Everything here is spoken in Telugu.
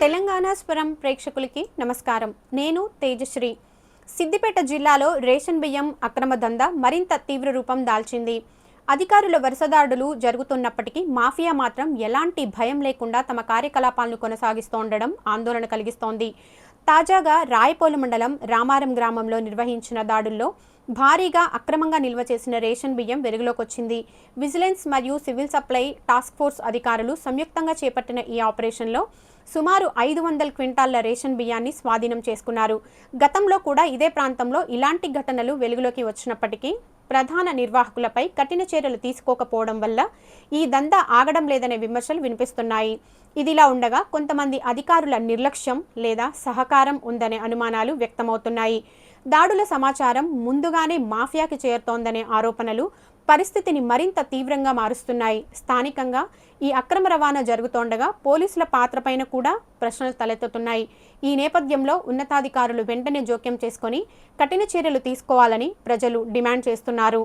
తెలంగాణ స్వరం ప్రేక్షకులకి నమస్కారం. నేను తేజశ్రీ. సిద్దిపేట జిల్లాలో రేషన్ బియ్యం అక్రమ దందా మరింత తీవ్ర రూపం దాల్చింది. అధికారుల వరుసదాడులు జరుగుతున్నప్పటికీ మాఫియా మాత్రం ఎలాంటి భయం లేకుండా తమ కార్యకలాపాలను కొనసాగిస్తోండడం ఆందోళన కలిగిస్తోంది. తాజాగా రాయపోలు మండలం రామారం గ్రామంలో నిర్వహించిన దాడుల్లో భారీగా అక్రమంగా నిల్వ చేసిన రేషన్ బియ్యం వెలుగులోకొచ్చింది. విజిలెన్స్ మరియు సివిల్ సప్లై టాస్క్ ఫోర్స్ అధికారులు సంయుక్తంగా చేపట్టిన ఈ ఆపరేషన్లో సుమారు 500 క్వింటాళ్ల రేషన్ బియ్యాన్ని స్వాధీనం చేసుకున్నారు. గతంలో కూడా ఇదే ప్రాంతంలో ఇలాంటి ఘటనలు వెలుగులోకి వచ్చినప్పటికీ ప్రధాన నిర్వాహకులపై కఠిన చర్యలు తీసుకోకపోవడం వల్ల ఈ దందా ఆగడం లేదనే విమర్శలు వినిపిస్తున్నాయి. ఇదిలా ఉండగా కొంతమంది అధికారుల నిర్లక్ష్యం లేదా సహకారం ఉందనే అనుమానాలు వ్యక్తమవుతున్నాయి. దాడుల సమాచారం ముందుగానే మాఫియాకి చేరుతోందనే ఆరోపణలు పరిస్థితిని మరింత తీవ్రంగా మారుస్తున్నాయి. స్థానికంగా ఈ అక్రమ రవాణా జరుగుతోండగా పోలీసుల పాత్రపైన కూడా ప్రశ్నలు తలెత్తుతున్నాయి. ఈ నేపథ్యంలో ఉన్నతాధికారులు వెంటనే జోక్యం చేసుకొని కఠిన చర్యలు తీసుకోవాలని ప్రజలు డిమాండ్ చేస్తున్నారు.